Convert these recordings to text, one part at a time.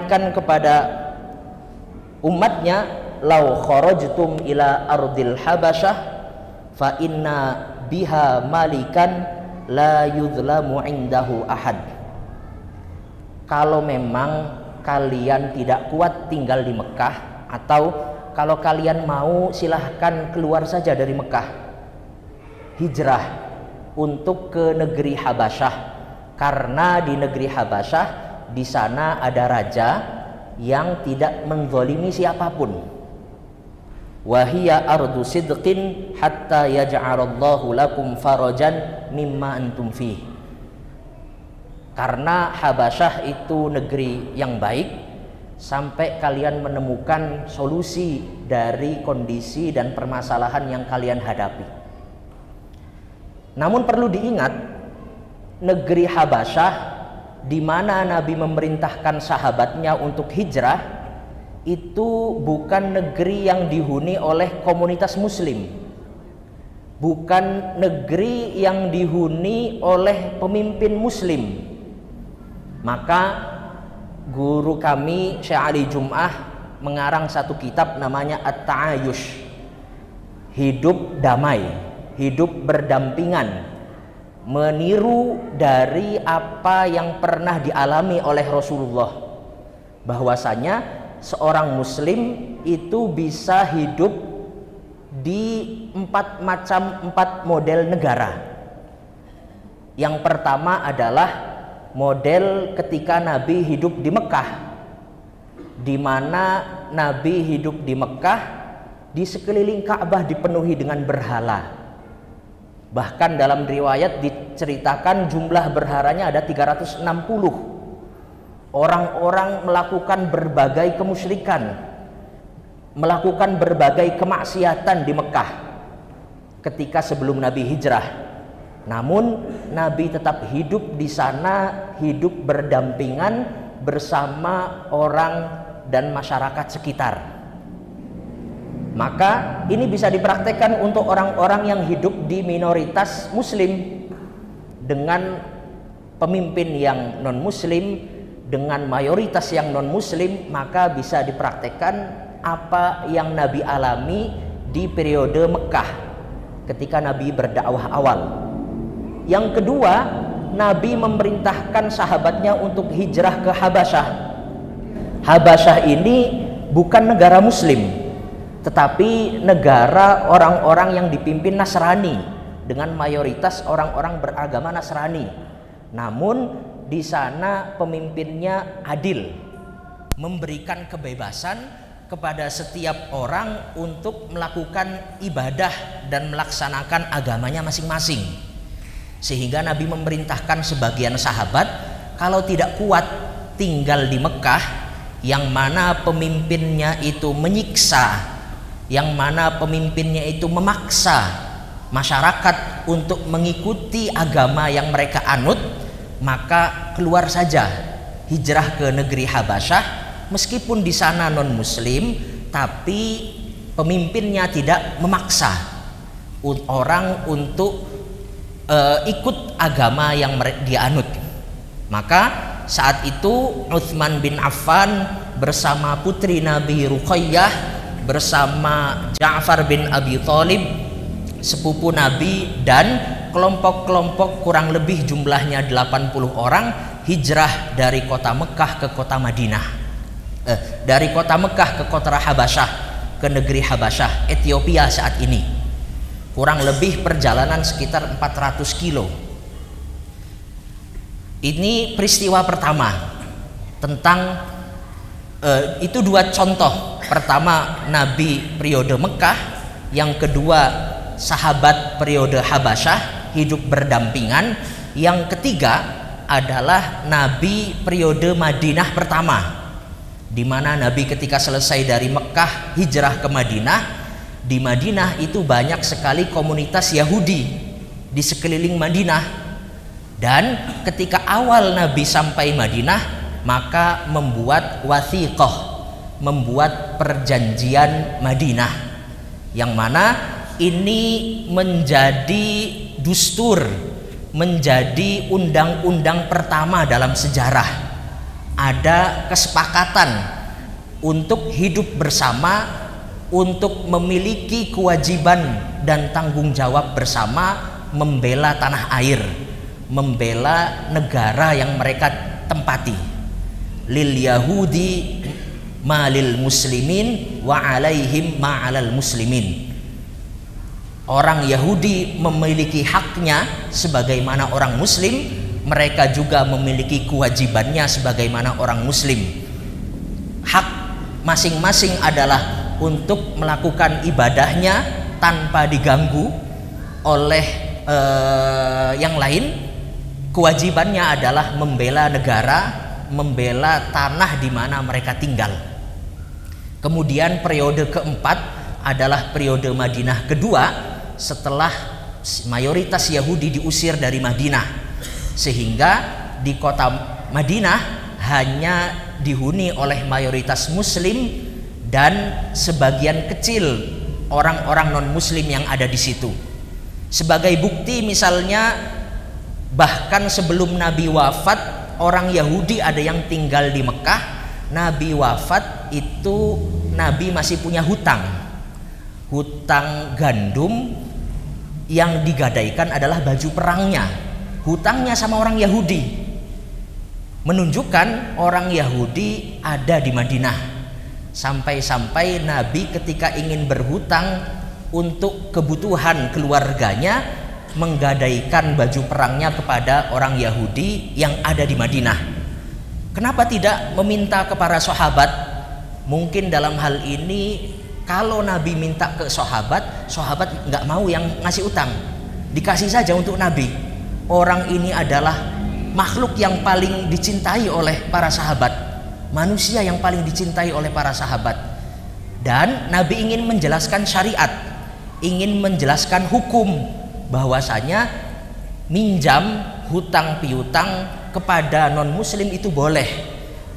mengingatkan kepada umatnya, lau kharajtum ila ardil habasyah fa inna biha malikan la yuzlamu indahu ahad. Kalau memang kalian tidak kuat tinggal di Mekah, atau kalau kalian mau silahkan keluar saja dari Mekah, hijrah untuk ke negeri Habasyah, karena di negeri Habasyah di sana ada raja yang tidak menzalimi siapapun. Wahiya ardu sidqin hatta yaj'alallahu lakum farajan mimma antum fih. Karena Habasyah itu negeri yang baik sampai kalian menemukan solusi dari kondisi dan permasalahan yang kalian hadapi. Namun perlu diingat, negeri Habasyah di mana Nabi memerintahkan sahabatnya untuk hijrah itu bukan negeri yang dihuni oleh komunitas muslim, bukan negeri yang dihuni oleh pemimpin muslim. Maka guru kami Syekh Ali Jum'ah mengarang satu kitab namanya At-Ta'ayush, hidup damai, hidup berdampingan, meniru dari apa yang pernah dialami oleh Rasulullah, bahwasanya seorang muslim itu bisa hidup di empat model negara. Yang pertama adalah model ketika Nabi hidup di Mekah, di mana Nabi hidup di Mekah, di sekeliling Ka'bah dipenuhi dengan berhala. Bahkan dalam riwayat diceritakan jumlah berhalanya ada 360. Orang-orang melakukan berbagai kemusyrikan, melakukan berbagai kemaksiatan di Mekah ketika sebelum Nabi hijrah. Namun Nabi tetap hidup di sana, hidup berdampingan bersama orang dan masyarakat sekitar. Maka ini bisa dipraktekkan untuk orang-orang yang hidup di minoritas muslim, dengan pemimpin yang non muslim, dengan mayoritas yang non muslim. Maka bisa dipraktekkan apa yang Nabi alami di periode Mekah ketika Nabi berdakwah awal. Yang kedua, Nabi memerintahkan sahabatnya untuk hijrah ke Habasyah. Habasyah ini bukan negara muslim, tetapi negara orang-orang yang dipimpin Nasrani, dengan mayoritas orang-orang beragama Nasrani. Namun di sana pemimpinnya adil, memberikan kebebasan kepada setiap orang untuk melakukan ibadah dan melaksanakan agamanya masing-masing. Sehingga Nabi memerintahkan sebagian sahabat kalau tidak kuat tinggal di Mekah, yang mana pemimpinnya itu menyiksa, yang mana pemimpinnya itu memaksa masyarakat untuk mengikuti agama yang mereka anut, maka keluar saja, hijrah ke negeri Habasyah. Meskipun di sana non muslim, tapi pemimpinnya tidak memaksa orang untuk ikut agama yang dia anut. Maka saat itu Utsman bin Affan bersama putri Nabi Ruqayyah, bersama Ja'far bin Abi Thalib, sepupu Nabi, dan kelompok-kelompok kurang lebih jumlahnya 80 orang hijrah dari kota Mekah ke kota Madinah, dari kota Mekah ke kota Habasyah, ke negeri Habasyah, Ethiopia saat ini. Kurang lebih perjalanan sekitar 400 kilo. Ini peristiwa pertama tentang itu dua contoh. Pertama Nabi periode Mekah, yang kedua sahabat periode Habasyah hidup berdampingan, yang ketiga adalah Nabi periode Madinah pertama, di mana Nabi ketika selesai dari Mekah hijrah ke Madinah. Di Madinah itu banyak sekali komunitas Yahudi di sekeliling Madinah, dan ketika awal Nabi sampai Madinah, maka membuat wathiqah, membuat perjanjian Madinah, yang mana ini menjadi dustur, menjadi undang-undang pertama dalam sejarah ada kesepakatan untuk hidup bersama, untuk memiliki kewajiban dan tanggung jawab bersama, membela tanah air, membela negara yang mereka tempati. Lil Yahudi malil muslimin wa alaihim ma'alal muslimin. Orang Yahudi memiliki haknya sebagaimana orang Muslim, mereka juga memiliki kewajibannya sebagaimana orang Muslim. Hak masing-masing adalah untuk melakukan ibadahnya tanpa diganggu oleh yang lain. Kewajibannya adalah membela negara, membela tanah di mana mereka tinggal. Kemudian periode keempat adalah periode Madinah kedua, setelah mayoritas Yahudi diusir dari Madinah, sehingga di kota Madinah hanya dihuni oleh mayoritas Muslim dan sebagian kecil orang-orang non-Muslim yang ada di situ. Sebagai bukti misalnya, bahkan sebelum Nabi wafat, orang Yahudi ada yang tinggal di Mekah. Nabi wafat itu Nabi masih punya hutang gandum, yang digadaikan adalah baju perangnya. Hutangnya sama orang Yahudi, menunjukkan orang Yahudi ada di Madinah. Sampai-sampai Nabi ketika ingin berhutang untuk kebutuhan keluarganya, menggadaikan baju perangnya kepada orang Yahudi yang ada di Madinah. Kenapa tidak meminta kepada sahabat? Mungkin dalam hal ini kalau Nabi minta ke sahabat, sahabat nggak mau yang ngasih utang, dikasih saja untuk Nabi. Orang ini adalah makhluk yang paling dicintai oleh para sahabat, manusia yang paling dicintai oleh para sahabat. Dan Nabi ingin menjelaskan syariat, ingin menjelaskan hukum, bahwasanya minjam, hutang piutang kepada non muslim itu boleh,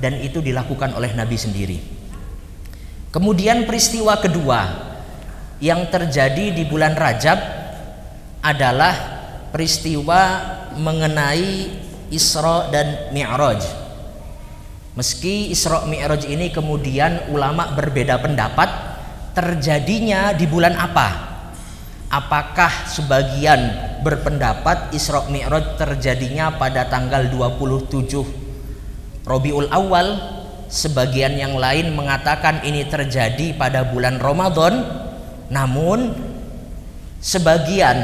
dan itu dilakukan oleh Nabi sendiri. Kemudian peristiwa kedua yang terjadi di bulan Rajab adalah peristiwa mengenai Isra dan Mi'raj. Meski Isra Mi'raj ini kemudian ulama berbeda pendapat terjadinya di bulan apa. Apakah sebagian berpendapat Isra Mi'raj terjadinya pada tanggal 27 Rabiul Awal, sebagian yang lain mengatakan ini terjadi pada bulan Ramadan. Namun sebagian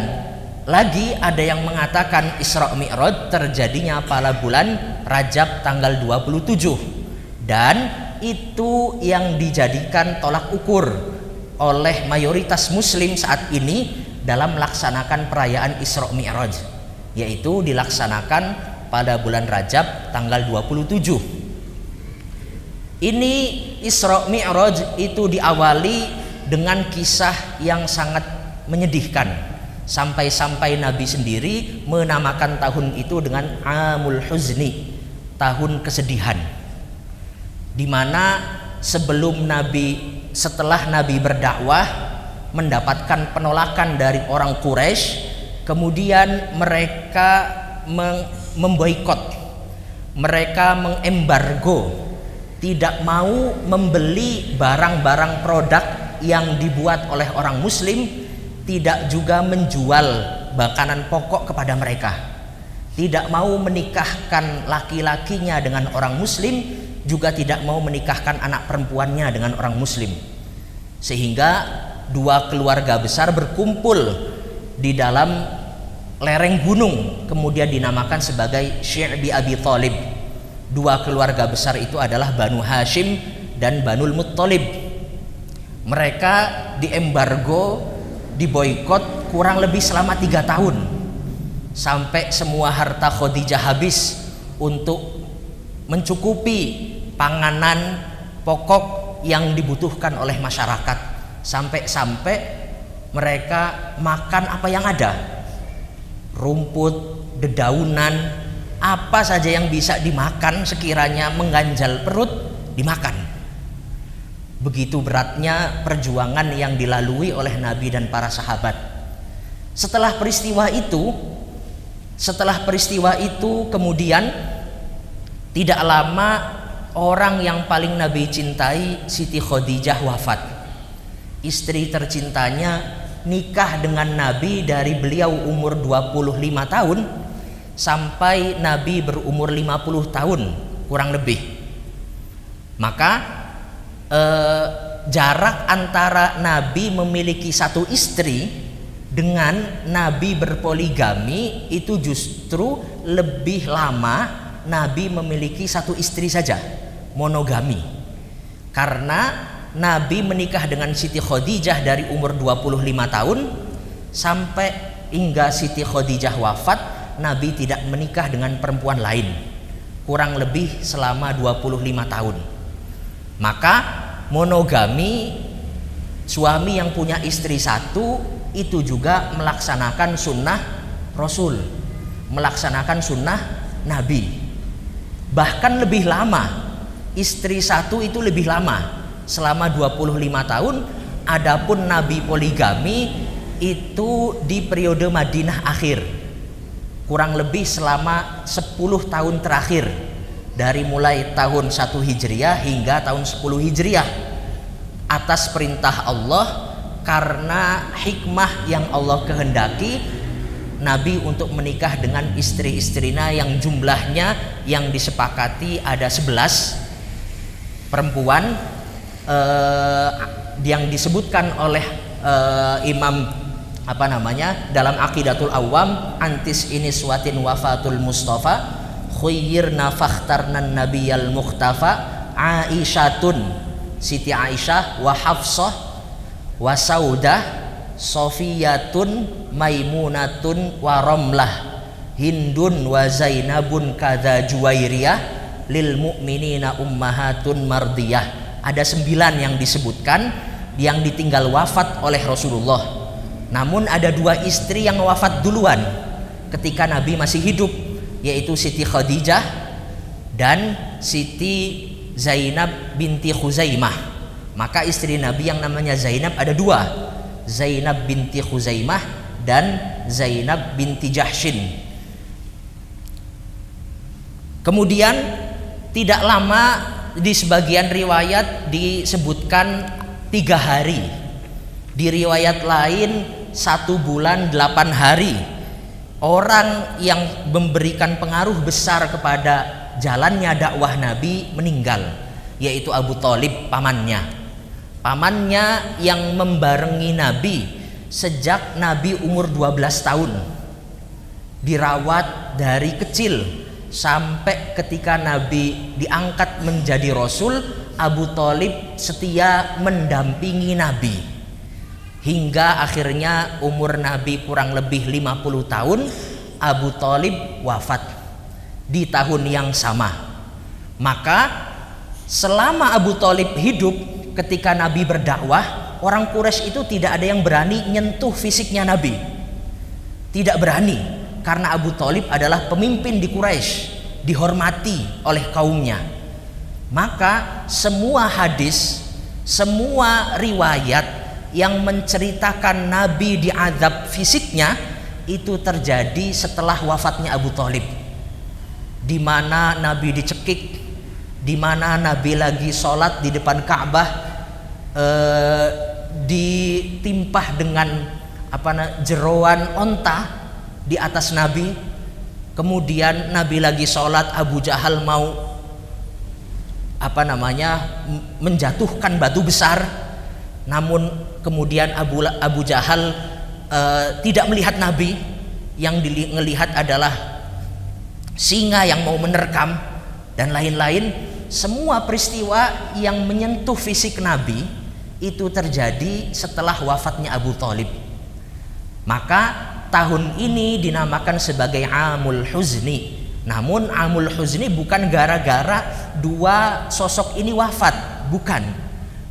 lagi ada yang mengatakan Isra Mi'raj terjadinya pada bulan Rajab tanggal 27, dan itu yang dijadikan tolak ukur oleh mayoritas muslim saat ini dalam melaksanakan perayaan Isra Mi'raj, yaitu dilaksanakan pada bulan Rajab tanggal 27. Ini Isra Mi'raj itu diawali dengan kisah yang sangat menyedihkan, sampai-sampai Nabi sendiri menamakan tahun itu dengan Amul Huzni, tahun kesedihan, di mana setelah Nabi berdakwah mendapatkan penolakan dari orang Quraisy, kemudian mereka memboikot, mereka mengembargo, tidak mau membeli barang-barang produk yang dibuat oleh orang muslim, tidak juga menjual makanan pokok kepada mereka, tidak mau menikahkan laki-lakinya dengan orang muslim, juga tidak mau menikahkan anak perempuannya dengan orang muslim. Sehingga dua keluarga besar berkumpul di dalam lereng gunung, kemudian dinamakan sebagai Syi'bi Abi Thalib. Dua keluarga besar itu adalah Banu Hashim dan Banul Muttalib. Mereka diembargo, diboikot kurang lebih selama 3 tahun, sampai semua harta Khadijah habis untuk mencukupi panganan pokok yang dibutuhkan oleh masyarakat. Sampai-sampai mereka makan apa yang ada, rumput, dedaunan, apa saja yang bisa dimakan sekiranya mengganjal perut dimakan. Begitu beratnya perjuangan yang dilalui oleh Nabi dan para sahabat. Setelah peristiwa itu kemudian tidak lama orang yang paling Nabi cintai, Siti Khadijah, wafat. Istri tercintanya nikah dengan Nabi dari beliau umur 25 tahun sampai Nabi berumur 50 tahun kurang lebih. Maka jarak antara Nabi memiliki satu istri dengan Nabi berpoligami itu justru lebih lama Nabi memiliki satu istri saja, monogami. Karena Nabi menikah dengan Siti Khadijah dari umur 25 tahun sampai hingga Siti Khadijah wafat, Nabi tidak menikah dengan perempuan lain, kurang lebih selama 25 tahun. Maka monogami, suami yang punya istri satu itu juga melaksanakan sunnah Rasul, melaksanakan sunnah Nabi. Bahkan lebih lama, istri satu itu lebih lama, selama 25 tahun. Adapun Nabi poligami itu di periode Madinah akhir, kurang lebih selama 10 tahun terakhir, dari mulai tahun 1 Hijriah hingga tahun 10 Hijriah, atas perintah Allah, karena hikmah yang Allah kehendaki Nabi untuk menikah dengan istri-istrinya yang jumlahnya yang disepakati ada 11 perempuan, yang disebutkan oleh Imam dalam Aqidatul Awam, antis ini suatin wafatul Mustafa khuyyirna fakhtarnan nabiyal mukhtafa Aisyatun, Siti Aisyah, wa Hafsah, wa Saudah, Sofiyatun, Maimunatun, wa Ramlah, Hindun, wa Zainabun kadza Juwairiyah, lil mu'minina ummahatun mardiyah. Ada 9 yang disebutkan yang ditinggal wafat oleh Rasulullah. Namun ada 2 istri yang wafat duluan ketika Nabi masih hidup, yaitu Siti Khadijah dan Siti Zainab binti Khuzaimah. Maka istri Nabi yang namanya Zainab ada 2, Zainab binti Khuzaimah dan Zainab binti Jahshin. Kemudian tidak lama, di sebagian riwayat disebutkan 3 hari, di riwayat lain 1 bulan 8 hari. Orang yang memberikan pengaruh besar kepada jalannya dakwah Nabi meninggal, yaitu Abu Thalib, pamannya yang membarengi Nabi sejak Nabi umur 12 tahun, dirawat dari kecil sampai ketika Nabi diangkat menjadi Rasul. Abu Thalib setia mendampingi Nabi hingga akhirnya umur Nabi kurang lebih 50 tahun Abu Thalib wafat di tahun yang sama. Maka selama Abu Thalib hidup, ketika Nabi berdakwah, orang Quraisy itu tidak ada yang berani nyentuh fisiknya Nabi, tidak berani, karena Abu Thalib adalah pemimpin di Quraisy, dihormati oleh kaumnya. Maka semua hadis, semua riwayat yang menceritakan Nabi diazab fisiknya itu terjadi setelah wafatnya Abu Thalib, di mana Nabi dicekik, di mana Nabi lagi sholat di depan Ka'bah, ditimpah dengan jeroan onta di atas Nabi. Kemudian Nabi lagi sholat, Abu Jahal mau menjatuhkan batu besar, namun kemudian Abu Jahal tidak melihat Nabi, yang dilihat adalah singa yang mau menerkam dan lain-lain. Semua peristiwa yang menyentuh fisik Nabi itu terjadi setelah wafatnya Abu Thalib. Maka tahun ini dinamakan sebagai Amul Huzni. Namun Amul Huzni bukan gara-gara 2 sosok ini wafat, bukan,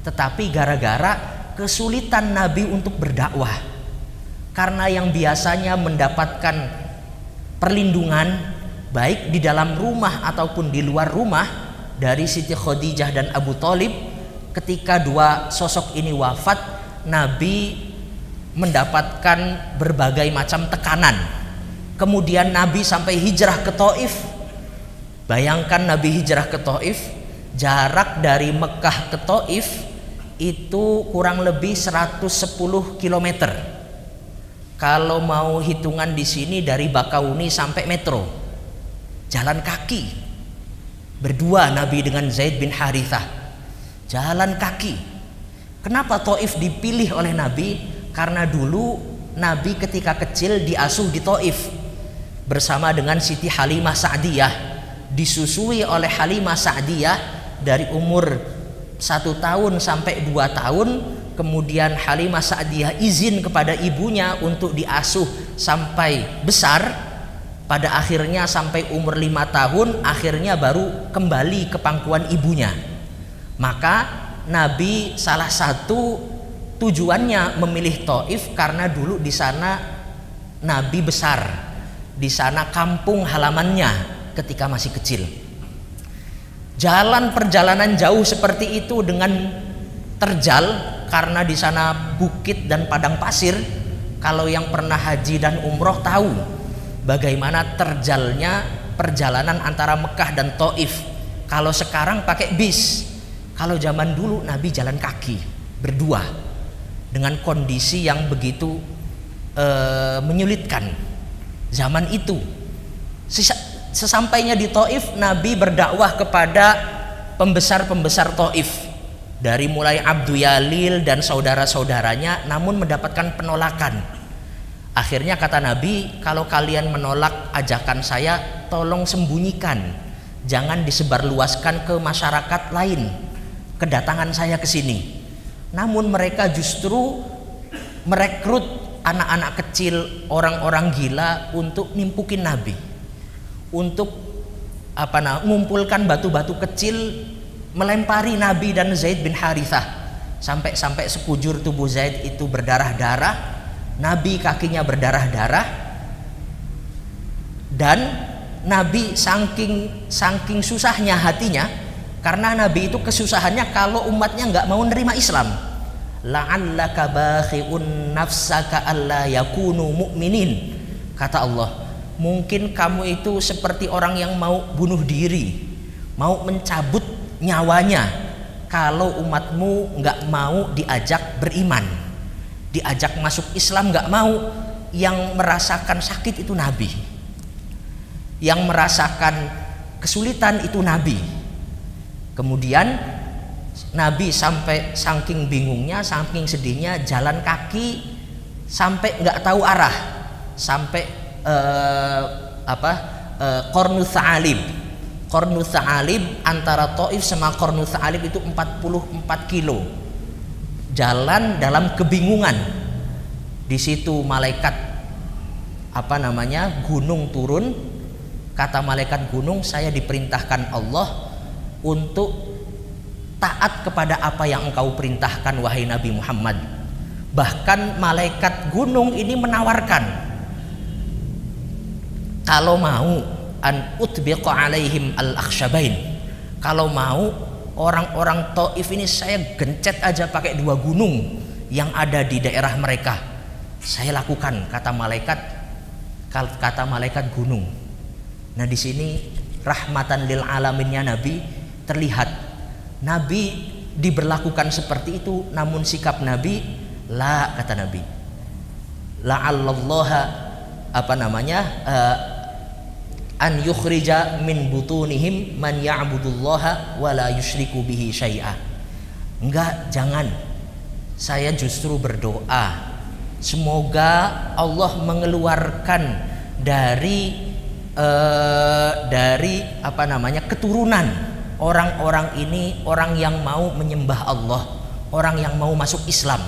tetapi gara-gara kesulitan Nabi untuk berdakwah. Karena yang biasanya mendapatkan perlindungan baik di dalam rumah ataupun di luar rumah dari Siti Khadijah dan Abu Thalib, ketika 2 sosok ini wafat, Nabi mendapatkan berbagai macam tekanan. Kemudian Nabi sampai hijrah ke Thaif. Bayangkan Nabi hijrah ke Thaif Jarak dari Mekah ke Taif itu kurang lebih 110 km. Kalau mau hitungan di sini dari Bakauni sampai metro, jalan kaki. Berdua Nabi dengan Zaid bin Harithah, jalan kaki. Kenapa Taif dipilih oleh Nabi? Karena dulu Nabi ketika kecil diasuh di Taif bersama dengan Siti Halimah Sa'diyah, disusui oleh Halimah Sa'diyah dari umur 1 tahun sampai 2 tahun. Kemudian Halimah Sa'diyah izin kepada ibunya untuk diasuh sampai besar. Pada akhirnya sampai umur 5 tahun, akhirnya baru kembali ke pangkuan ibunya. Maka Nabi salah satu tujuannya memilih Taif karena dulu di sana Nabi besar, di sana kampung halamannya ketika masih kecil. Jalan perjalanan jauh seperti itu dengan terjal karena di sana bukit dan padang pasir. Kalau yang pernah haji dan umroh tahu bagaimana terjalnya perjalanan antara Mekah dan Taif. Kalau sekarang pakai bis, kalau zaman dulu Nabi jalan kaki berdua dengan kondisi yang begitu menyulitkan zaman itu. Sesampainya di Taif, Nabi berdakwah kepada pembesar-pembesar Taif, dari mulai Abdu Yalil dan saudara-saudaranya, namun mendapatkan penolakan. Akhirnya kata Nabi, kalau kalian menolak ajakan saya, tolong sembunyikan, jangan disebarluaskan ke masyarakat lain kedatangan saya ke sini. Namun mereka justru merekrut anak-anak kecil, orang-orang gila untuk nimpukin Nabi, untuk mengumpulkan batu-batu kecil, melempari Nabi dan Zaid bin Harithah, sampai sekujur tubuh Zaid itu berdarah-darah, Nabi kakinya berdarah-darah, dan Nabi saking susahnya hatinya, karena Nabi itu kesusahannya kalau umatnya nggak mau nerima Islam. La'allaka bakhi'un nafsaka alla yakunu mu'minin, kata Allah, mungkin kamu itu seperti orang yang mau bunuh diri, mau mencabut nyawanya kalau umatmu nggak mau diajak beriman, diajak masuk Islam nggak mau. Yang merasakan sakit itu Nabi, yang merasakan kesulitan itu Nabi. Kemudian Nabi sampai saking bingungnya, saking sedihnya, jalan kaki sampai nggak tahu arah, sampai Qarnu Tha'alib. Qarnu Tha'alib antara Taif sama Qarnu Tha'alib itu 44 kilo. Jalan dalam kebingungan. Di situ malaikat gunung turun. Kata malaikat gunung, saya diperintahkan Allah untuk taat kepada apa yang engkau perintahkan wahai Nabi Muhammad. Bahkan malaikat gunung ini menawarkan, kalau mau an utbiqa alaihim al-akhshabain, kalau mau orang-orang Taif ini saya gencet aja pakai 2 gunung yang ada di daerah mereka, saya lakukan, kata malaikat gunung. Nah, di sini rahmatan lil alaminnya Nabi terlihat. Nabi diberlakukan seperti itu, namun sikap Nabi, kata Nabi, la'allallaha an yukhrija min butunihim man ya'budullaha wa la yusyriku bihi syai'a. Enggak, jangan. Saya justru berdoa semoga Allah mengeluarkan dari keturunan orang-orang ini, orang yang mau menyembah Allah, orang yang mau masuk Islam.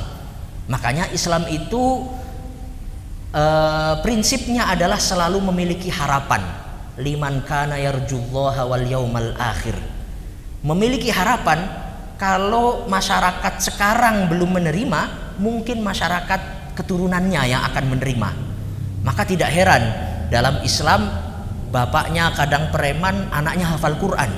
Makanya Islam itu prinsipnya adalah selalu memiliki harapan. Liman kana yarjullaha wal yaumal akhir. Memiliki harapan. Kalau masyarakat sekarang belum menerima, mungkin masyarakat keturunannya yang akan menerima. Maka tidak heran dalam Islam bapaknya kadang preman, anaknya hafal Quran.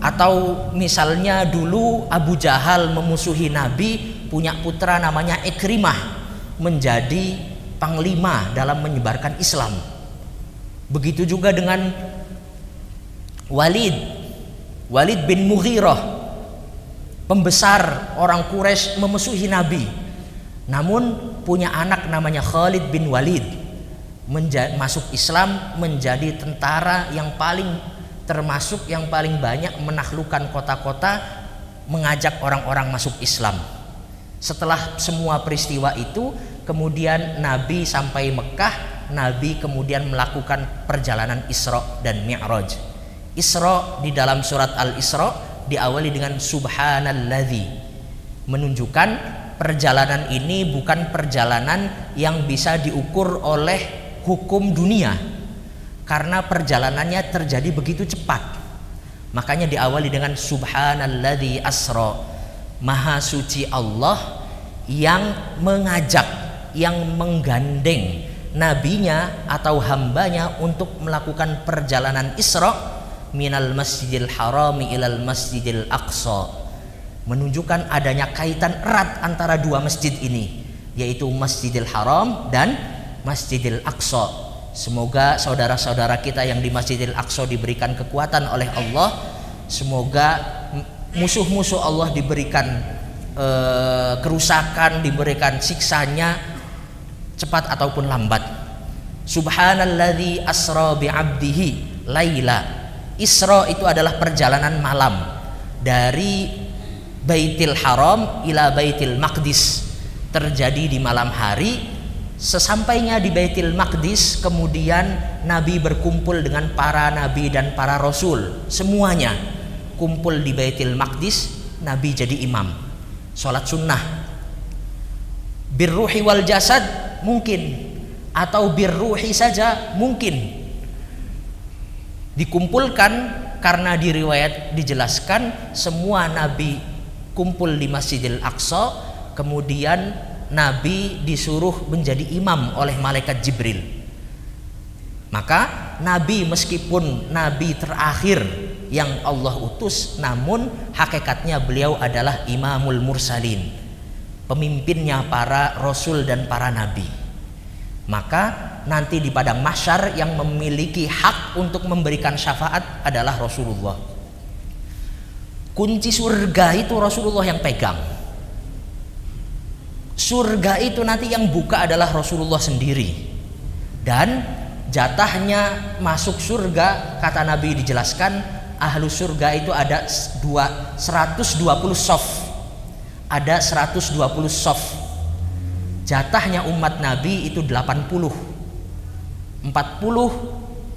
Atau misalnya dulu Abu Jahal memusuhi Nabi, punya putra namanya Ikrimah menjadi panglima dalam menyebarkan Islam. Begitu juga dengan Walid Walid bin Mughirah, pembesar orang Quraisy, memusuhi Nabi, namun punya anak namanya Khalid bin Walid, masuk Islam, menjadi tentara yang termasuk yang paling banyak menaklukkan kota-kota, mengajak orang-orang masuk Islam. Setelah semua peristiwa itu, kemudian Nabi sampai Mekah, Nabi kemudian melakukan perjalanan Isra dan Mi'raj. Isra di dalam surat Al-Isra diawali dengan subhanalladzi, menunjukkan perjalanan ini bukan perjalanan yang bisa diukur oleh hukum dunia, karena perjalanannya terjadi begitu cepat. Makanya diawali dengan subhanalladzi asra, maha suci Allah yang mengajak, yang menggandeng nabinya atau hambanya untuk melakukan perjalanan Isra minal masjidil harami ilal masjidil aqsa, menunjukkan adanya kaitan erat antara dua masjid ini, yaitu Masjidil Haram dan Masjidil Aqsa. Semoga saudara-saudara kita yang di Masjidil Aqsa diberikan kekuatan oleh Allah. Semoga musuh-musuh Allah diberikan kerusakan, diberikan siksanya cepat ataupun lambat. Subhanalladzi asra bi'abdihi laila. Isra itu adalah perjalanan malam dari Baitil Haram ila Baitil Maqdis, terjadi di malam hari. Sesampainya di Baitil Maqdis, kemudian Nabi berkumpul dengan para nabi dan para rasul, semuanya kumpul di Baitil Maqdis. Nabi jadi imam, sholat sunnah. Birruhi wal jasad mungkin, atau birruhi saja mungkin. Dikumpulkan karena di riwayat dijelaskan semua nabi kumpul di Masjidil Aqsa, kemudian Nabi disuruh menjadi imam oleh malaikat Jibril. Maka Nabi, meskipun Nabi terakhir yang Allah utus, namun hakikatnya beliau adalah imamul mursalin, pemimpinnya para rasul dan para nabi. Maka nanti di padang mahsyar yang memiliki hak untuk memberikan syafaat adalah Rasulullah. Kunci surga itu Rasulullah yang pegang. Surga itu nanti yang buka adalah Rasulullah sendiri. Dan jatahnya masuk surga, kata Nabi dijelaskan, ahlu surga itu ada 120 sof. Ada 120 sof. Jatahnya umat Nabi itu 80. 40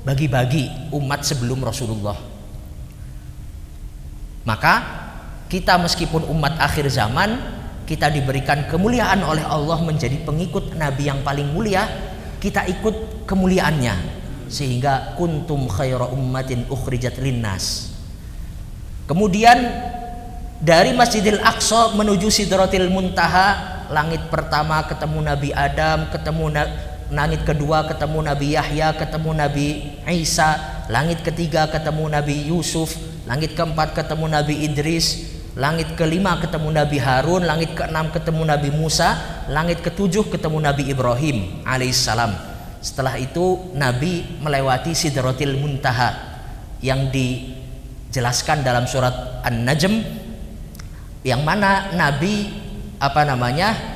bagi-bagi umat sebelum Rasulullah. Maka kita meskipun umat akhir zaman, kita diberikan kemuliaan oleh Allah menjadi pengikut Nabi yang paling mulia, kita ikut kemuliaannya, sehingga kuntum khaira ummatin ukhrijat linnas. Kemudian dari Masjidil Aqsa menuju Sidratil Muntaha, langit pertama ketemu Nabi Adam, langit kedua ketemu Nabi Yahya, ketemu Nabi Isa, langit ketiga ketemu Nabi Yusuf, langit keempat ketemu Nabi Idris, langit kelima ketemu Nabi Harun, langit keenam ketemu Nabi Musa, langit ketujuh ketemu Nabi Ibrahim alaihissalam. Setelah itu Nabi melewati Sidratil Muntaha yang dijelaskan dalam surat An-Najm, yang mana Nabi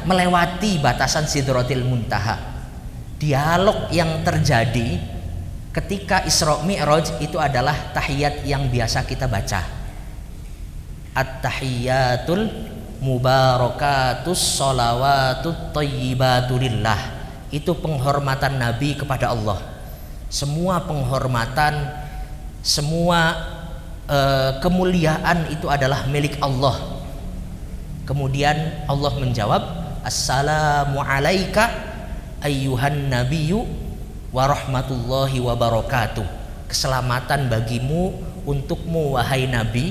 melewati batasan Sidratil Muntaha. Dialog yang terjadi ketika Isra Mi'raj itu adalah tahiyat yang biasa kita baca. At-tahiyatul mubarakatus sholawatut thayyibatulillah. Itu penghormatan Nabi kepada Allah. Semua penghormatan, semua kemuliaan itu adalah milik Allah. Kemudian Allah menjawab, assalamu alaika ayyuhan nabiyyu wa rahmatullahi wa barakatuh. Keselamatan bagimu, untukmu wahai Nabi.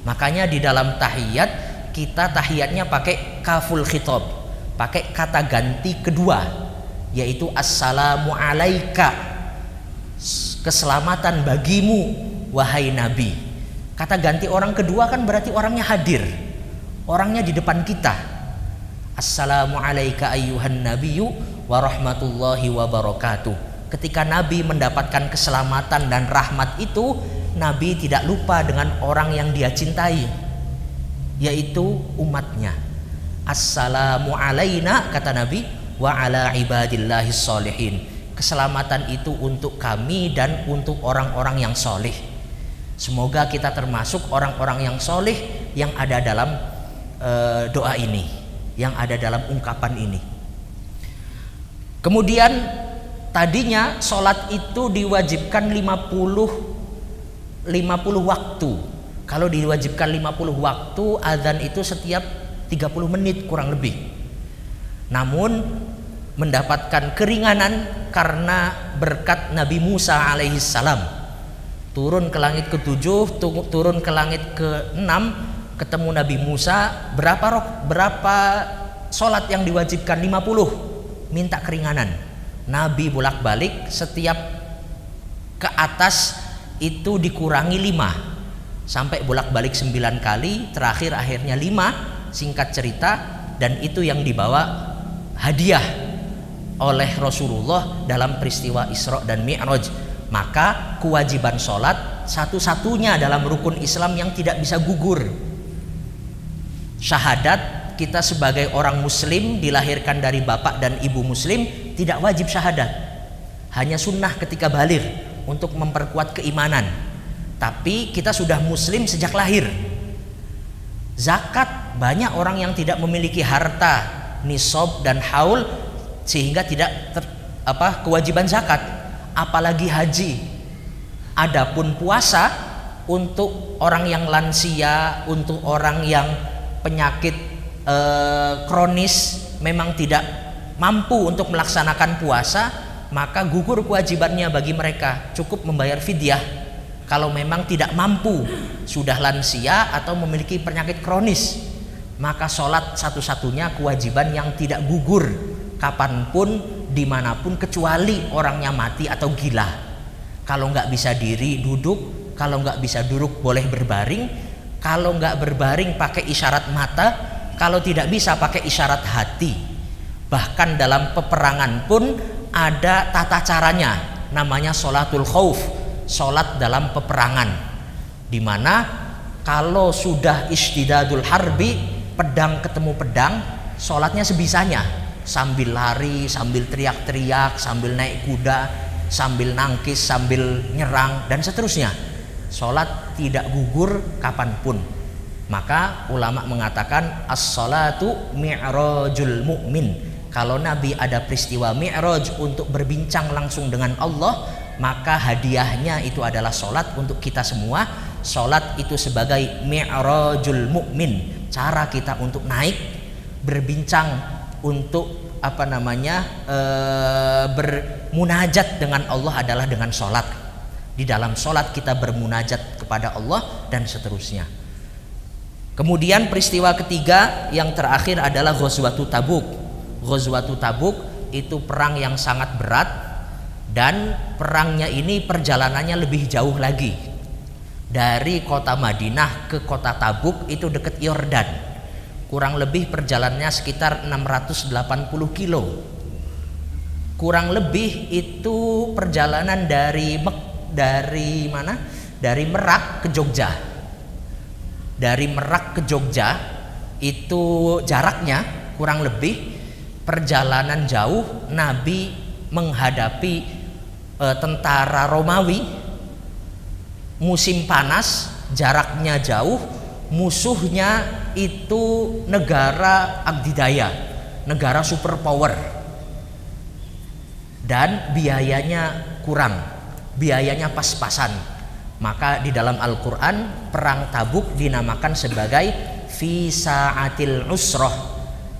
Makanya di dalam tahiyat kita tahiyatnya pakai kaful khitab, pakai kata ganti kedua, yaitu assalamu alaika, keselamatan bagimu wahai Nabi. Kata ganti orang kedua kan berarti orangnya hadir, orangnya di depan kita. Assalamu alaika ayyuhan nabiyyu wa rahmatullahi wa barakatuh. Ketika Nabi mendapatkan keselamatan dan rahmat itu, Nabi tidak lupa dengan orang yang dia cintai, yaitu umatnya. Assalamu alaina, kata Nabi, wa ala ibadillahis sholihin. Keselamatan itu untuk kami dan untuk orang-orang yang soleh. Semoga kita termasuk orang-orang yang soleh yang ada dalam doa ini, yang ada dalam ungkapan ini. Kemudian tadinya sholat itu diwajibkan 50 waktu. Kalau diwajibkan 50 waktu, azan itu setiap 30 menit kurang lebih. Namun mendapatkan keringanan karena berkat Nabi Musa alaihissalam. Turun ke langit ke-7, turun ke langit ke-6, ketemu Nabi Musa. Berapa sholat yang diwajibkan? 50. Minta keringanan. Nabi bolak-balik, setiap ke atas itu dikurangi 5 sampai bolak-balik 9 kali, terakhir akhirnya 5. Singkat cerita, dan itu yang dibawa hadiah oleh Rasulullah dalam peristiwa Isra dan Mi'raj. Maka kewajiban sholat satu-satunya dalam rukun Islam yang tidak bisa gugur. Syahadat, kita sebagai orang muslim dilahirkan dari bapak dan ibu muslim, tidak wajib syahadat, hanya sunnah ketika baligh untuk memperkuat keimanan. Tapi kita sudah muslim sejak lahir. Zakat, banyak orang yang tidak memiliki harta nisab dan haul sehingga tidak kewajiban zakat, apalagi haji. Adapun puasa, untuk orang yang lansia, untuk orang yang penyakit kronis memang tidak mampu untuk melaksanakan puasa, maka gugur kewajibannya bagi mereka, cukup membayar fidyah. Kalau memang tidak mampu, sudah lansia atau memiliki penyakit kronis, maka sholat satu-satunya kewajiban yang tidak gugur kapanpun, dimanapun, kecuali orangnya mati atau gila. Kalau nggak bisa diri, duduk. Kalau nggak bisa duduk, boleh berbaring. Kalau nggak berbaring, pakai isyarat mata. Kalau tidak bisa, pakai isyarat hati. Bahkan dalam peperangan pun ada tata caranya, namanya sholatul khauf, sholat dalam peperangan, dimana kalau sudah ishtidadul harbi, pedang ketemu pedang, sholatnya sebisanya, sambil lari, sambil teriak-teriak, sambil naik kuda, sambil nangkis, sambil nyerang, dan seterusnya. Sholat tidak gugur kapanpun. Maka ulama mengatakan as-sholatu mi'rajul mu'min. Kalau Nabi ada peristiwa mi'raj untuk berbincang langsung dengan Allah, maka hadiahnya itu adalah sholat untuk kita semua. Sholat itu sebagai mi'rajul mu'min, cara kita untuk naik, berbincang, untuk bermunajat dengan Allah adalah dengan sholat. Di dalam sholat kita bermunajat kepada Allah dan seterusnya. Kemudian peristiwa ketiga yang terakhir adalah Ghazwatul Tabuk. Ghazwatul Tabuk itu perang yang sangat berat, dan perangnya ini perjalanannya lebih jauh lagi. Dari kota Madinah ke kota Tabuk itu dekat Yordan. Kurang lebih perjalanannya sekitar 680 kilo. Kurang lebih itu perjalanan dari Merak ke Jogja. Dari Merak ke Jogja itu jaraknya kurang lebih perjalanan jauh. Nabi menghadapi tentara Romawi, musim panas, jaraknya jauh, musuhnya itu negara Agdidaya, negara superpower, dan biayanya kurang, biayanya pas-pasan. Maka di dalam Al-Quran perang Tabuk dinamakan sebagai fi sa'atil usroh,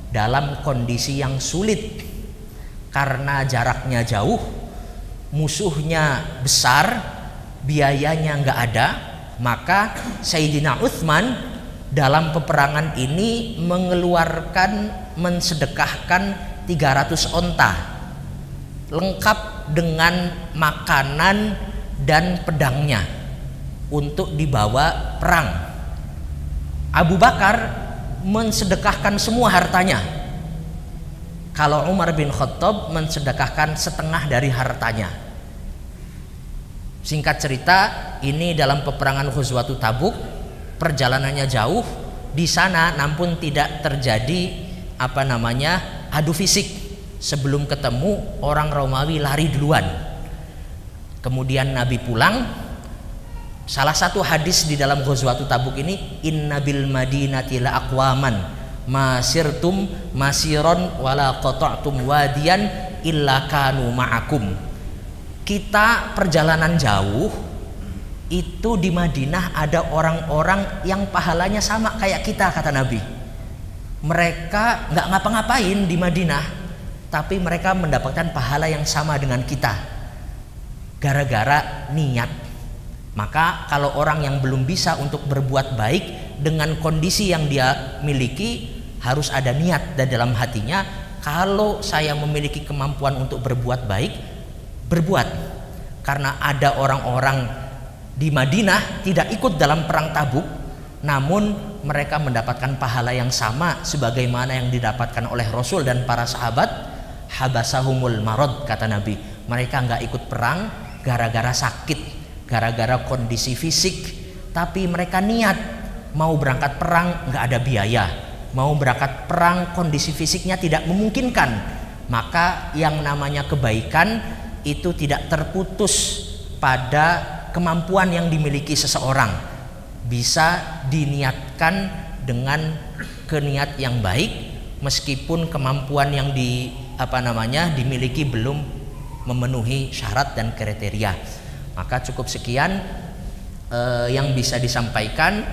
dalam kondisi yang sulit karena jaraknya jauh, musuhnya besar, biayanya nggak ada. Maka Sayyidina Utsman dalam peperangan ini mensedekahkan 300 onta lengkap dengan makanan dan pedangnya untuk dibawa perang. Abu Bakar mensedekahkan semua hartanya. Kalau Umar bin Khattab mensedekahkan setengah dari hartanya. Singkat cerita, ini dalam peperangan Ghazwatul Tabuk, perjalanannya jauh. Di sana namun tidak terjadi adu fisik. Sebelum ketemu, orang Romawi lari duluan. Kemudian Nabi pulang. Salah satu hadis di dalam Ghazwatul Tabuk ini, inna bil madinati la aqwaman masirtum masiron wala qata'tum wadiyan illa kanu ma'akum. Kita perjalanan jauh itu di Madinah ada orang-orang yang pahalanya sama kayak kita, kata Nabi. Mereka nggak ngapa-ngapain di Madinah, tapi mereka mendapatkan pahala yang sama dengan kita gara-gara niat. Maka kalau orang yang belum bisa untuk berbuat baik dengan kondisi yang dia miliki, harus ada niat di dalam hatinya. Kalau saya memiliki kemampuan untuk berbuat baik, berbuat. Karena ada orang-orang di Madinah tidak ikut dalam perang Tabuk, namun mereka mendapatkan pahala yang sama sebagaimana yang didapatkan oleh Rasul dan para sahabat. Habasahumul marad, kata Nabi. Mereka nggak ikut perang gara-gara sakit, gara-gara kondisi fisik, tapi mereka niat mau berangkat perang, nggak ada biaya. Mau berangkat perang, kondisi fisiknya tidak memungkinkan. Maka yang namanya kebaikan itu tidak terputus pada kemampuan yang dimiliki seseorang, bisa diniatkan dengan keniat yang baik meskipun kemampuan yang dimiliki belum memenuhi syarat dan kriteria. Maka cukup sekian yang bisa disampaikan.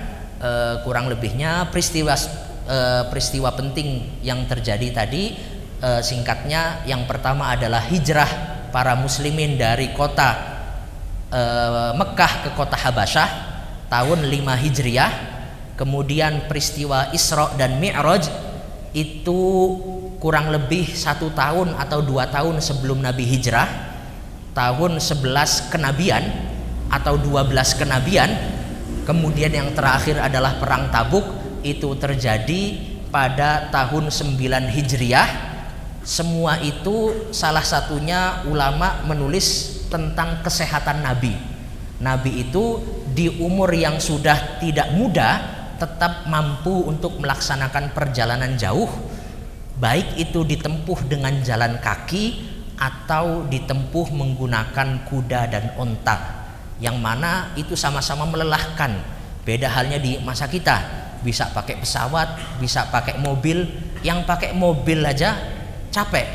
Kurang lebihnya peristiwa penting yang terjadi tadi, singkatnya yang pertama adalah hijrah para muslimin dari kota Mekah ke kota Habasyah tahun 5 Hijriah. Kemudian peristiwa Isra dan Mi'raj itu kurang lebih 1 tahun atau 2 tahun sebelum Nabi hijrah, tahun 11 kenabian atau 12 kenabian. Kemudian yang terakhir adalah perang Tabuk, itu terjadi pada tahun 9 Hijriah. Semua itu salah satunya ulama menulis tentang kesehatan Nabi. Nabi itu di umur yang sudah tidak muda tetap mampu untuk melaksanakan perjalanan jauh, baik itu ditempuh dengan jalan kaki atau ditempuh menggunakan kuda dan onta, yang mana itu sama-sama melelahkan. Beda halnya di masa kita, bisa pakai pesawat, bisa pakai mobil. Yang pakai mobil aja capek,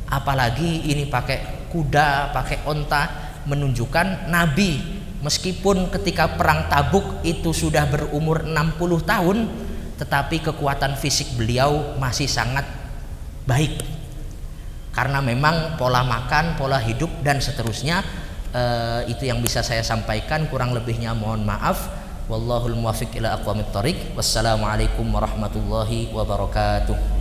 apalagi ini pakai kuda, pakai onta. Menunjukkan Nabi meskipun ketika perang Tabuk itu sudah berumur 60 tahun, tetapi kekuatan fisik beliau masih sangat baik, karena memang pola makan, pola hidup dan seterusnya. Itu yang bisa saya sampaikan, kurang lebihnya mohon maaf. Wallahul muwaffiq ila aqwamit thoriq. Wassalamualaikum warahmatullahi wabarakatuh.